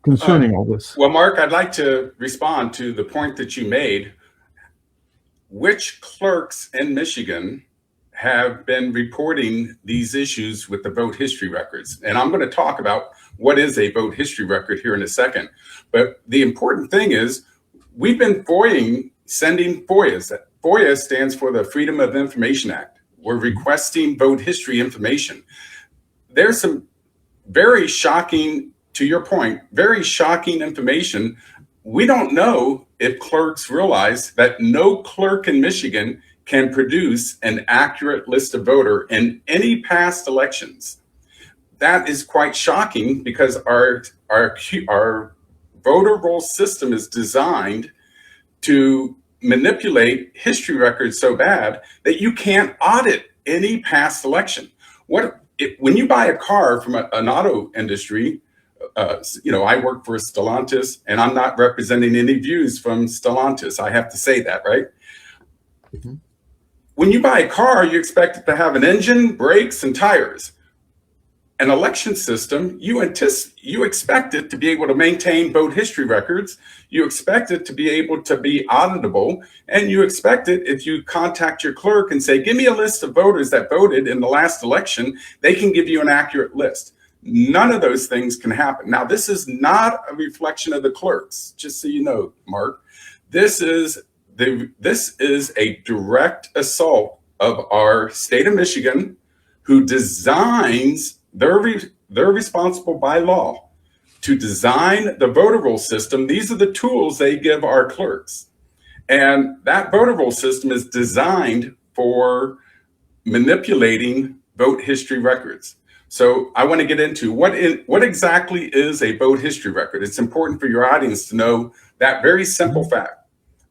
concerning all this. Well, Mark, I'd like to respond to the point that you made. Which clerks in Michigan have been reporting these issues with the vote history records? And I'm going to talk about what is a vote history record here in a second. But the important thing is we've been sending FOIAs. FOIA stands for the Freedom of Information Act. We're requesting vote history information. There's some very shocking, to your point, very shocking information. We don't know if clerks realize that no clerk in Michigan can produce an accurate list of voter in any past elections. That is quite shocking because our voter roll system is designed to manipulate history records so bad that you can't audit any past election. When you buy a car from an auto industry, I work for Stellantis, and I'm not representing any views from Stellantis. I have to say that, right? Mm-hmm. When you buy a car, you expect it to have an engine, brakes, and tires. An election system, you expect it to be able to maintain vote history records. You expect it to be able to be auditable, and you expect it, if you contact your clerk and say, give me a list of voters that voted in the last election, they can give you an accurate list. None of those things can happen. Now, this is not a reflection of the clerks, just so you know, Mark. This is a direct assault of our state of Michigan, who designs, they're responsible by law to design the voter roll system. These are the tools they give our clerks. And that voter roll system is designed for manipulating vote history records. So I want to get into what exactly is a vote history record. It's important for your audience to know that very simple fact.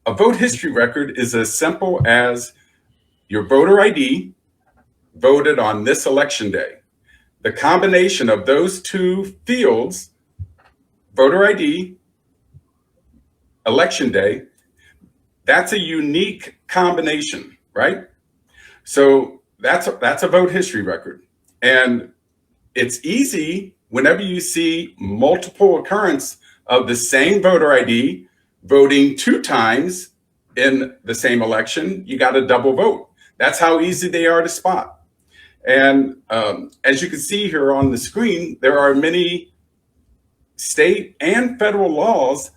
A vote history record is as simple as your voter ID voted on this election day. The combination of those two fields, voter ID, election day, that's a unique combination, right? So that's a vote history record. And it's easy whenever you see multiple occurrence of the same voter ID voting 2 times in the same election, you got a double vote. That's how easy they are to spot. And as you can see here on the screen, there are many state and federal laws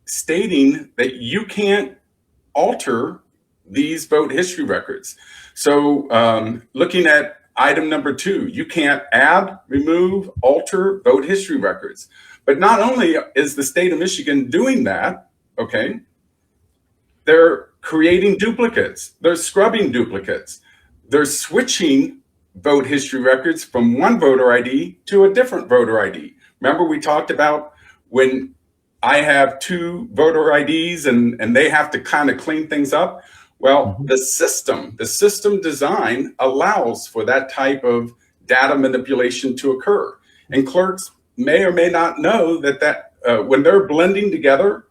stating that you can't alter these vote history records. So looking at item number 2, you can't add, remove, alter vote history records. But not only is the state of Michigan doing that, okay, they're creating duplicates. They're scrubbing duplicates. They're switching vote history records from one voter ID to a different voter ID. Remember we talked about when I have 2 voter IDs and they have to kind of clean things up? Well, the system design allows for that type of data manipulation to occur. And clerks may or may not know that when they're blending together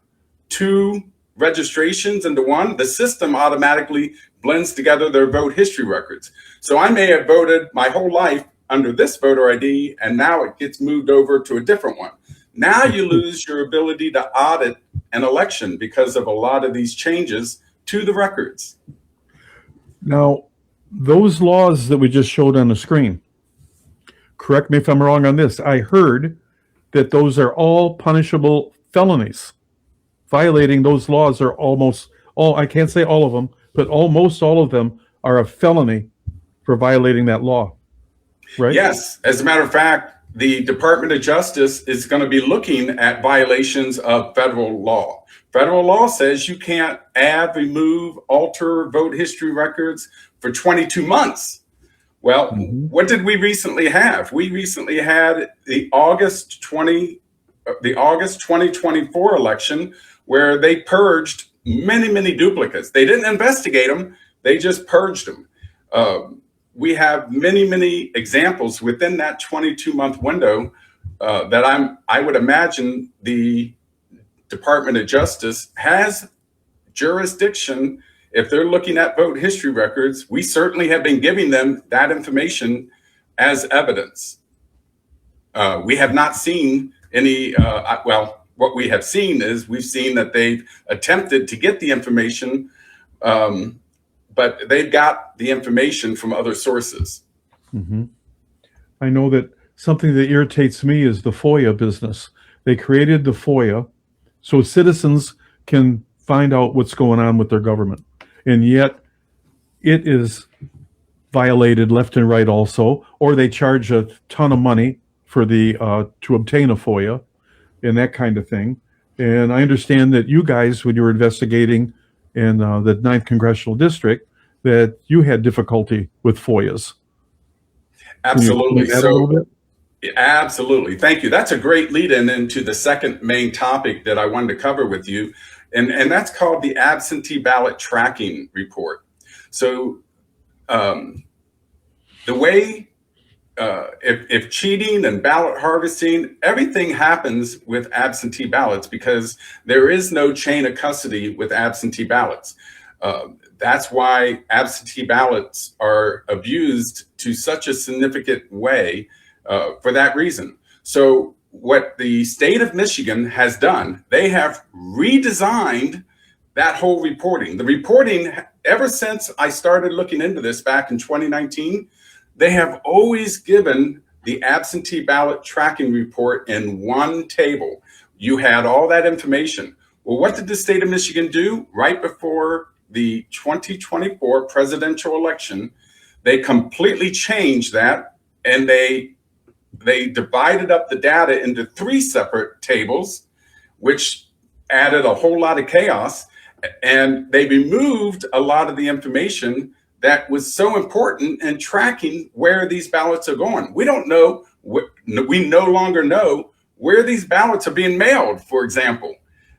2 registrations into one, the system automatically blends together their vote history records. So I may have voted my whole life under this voter ID, and now it gets moved over to a different one. Now you lose your ability to audit an election because of a lot of these changes to the records. Now, those laws that we just showed on the screen, correct me if I'm wrong on this, I heard that those are all punishable felonies. Violating those laws are almost all, I can't say all of them, but almost all of them are a felony for violating that law, right? Yes, as a matter of fact, the Department of Justice is going to be looking at violations of federal law. Federal law says you can't add, remove, alter vote history records for 22 months. Well, what did we recently have? We recently had the August 2024 election where they purged many duplicates. They didn't investigate them, they just purged them. We have many examples within that 22-month window that I would imagine the Department of Justice has jurisdiction. If they're looking at vote history records, we certainly have been giving them that information as evidence. We have not seen any, well, what we have seen is we've seen that they've attempted to get the information, but they've got the information from other sources. Mm-hmm. I know that something that irritates me is the FOIA business. They created the FOIA so citizens can find out what's going on with their government. And yet it is violated left and right also, or they charge a ton of money for the to obtain a FOIA and that kind of thing. And I understand that you guys, when you were investigating in the 9th Congressional District, that you had difficulty with FOIAs. Absolutely. Can you explain that a little bit? Absolutely. Thank you. That's a great lead in into the second main topic that I wanted to cover with you. And that's called the absentee ballot tracking report. So the way, if cheating and ballot harvesting, everything happens with absentee ballots because there is no chain of custody with absentee ballots. That's why absentee ballots are abused to such a significant way for that reason. So what the state of Michigan has done, they have redesigned that whole reporting. The reporting, ever since I started looking into this back in 2019, they have always given the absentee ballot tracking report in one table. You had all that information. Well, what did the state of Michigan do right before the 2024 presidential election? They completely changed that, and they divided up the data into 3 separate tables, which added a whole lot of chaos. And they removed a lot of the information that was so important in tracking where these ballots are going. We don't know, we no longer know where these ballots are being mailed, for example.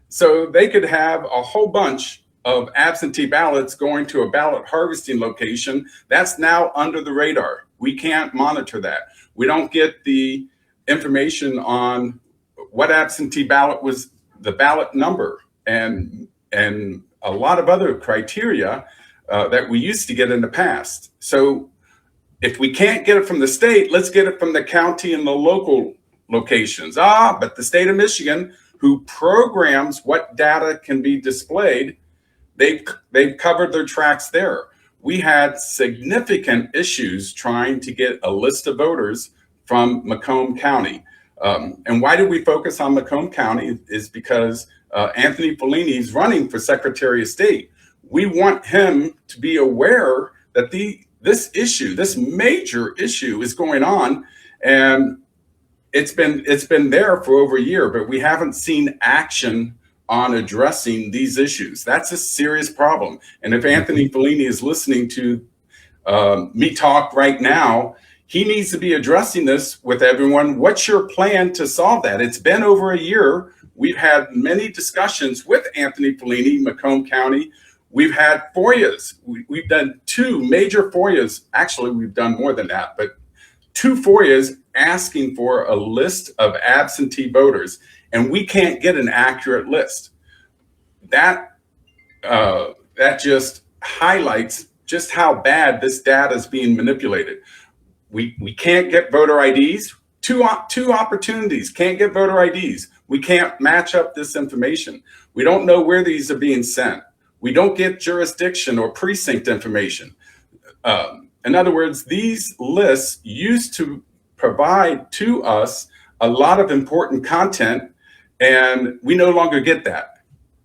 So they could have a whole bunch of absentee ballots going to a ballot harvesting location. That's now under the radar. We can't monitor that. We don't get the information on what absentee ballot was, the ballot number, and a lot of other criteria that we used to get in the past. So if we can't get it from the state, let's get it from the county and the local locations. But the state of Michigan, who programs what data can be displayed, they've covered their tracks there. We had significant issues trying to get a list of voters from Macomb County. And why do we focus on Macomb County is because Anthony Fellini is running for Secretary of State. We want him to be aware that this issue, this major issue is going on, and it's been there for over a year, but we haven't seen action on addressing these issues. That's a serious problem. And if Anthony Fellini is listening to me talk right now, he needs to be addressing this with everyone. What's your plan to solve that? It's been over a year. We've had many discussions with Anthony Fellini, Macomb County. We've had FOIAs. We've done 2 major FOIAs. Actually, we've done more than that, but 2 FOIAs asking for a list of absentee voters, and we can't get an accurate list. That just highlights just how bad this data is being manipulated. We can't get voter IDs. Two opportunities, can't get voter IDs. We can't match up this information. We don't know where these are being sent. We don't get jurisdiction or precinct information. In other words, these lists used to provide to us a lot of important content, and we no longer get that.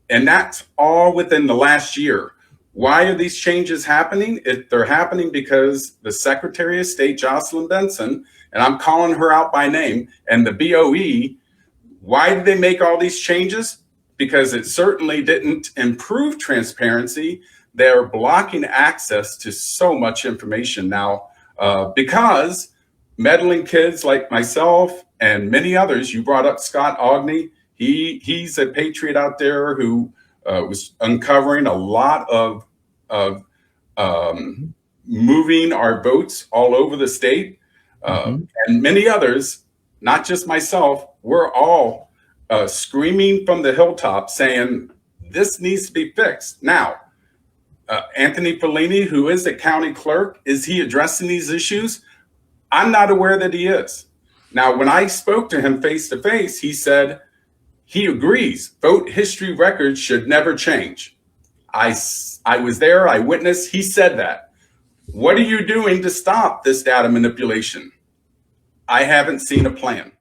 And that's all within the last year. Why are these changes happening? They're happening because the Secretary of State, Jocelyn Benson, and I'm calling her out by name, and the BOE, why did they make all these changes? Because it certainly didn't improve transparency. They're blocking access to so much information now because meddling kids like myself and many others, you brought up Scott Ogney, he's a patriot out there who was uncovering a lot of moving our votes all over the state. And many others, not just myself, we're all screaming from the hilltop saying this needs to be fixed. Now, Anthony Fellini, who is the county clerk, is he addressing these issues? I'm not aware that he is. Now, when I spoke to him face to face, he said he agrees vote history records should never change. I was there, I witnessed, he said that. What are you doing to stop this data manipulation? I haven't seen a plan.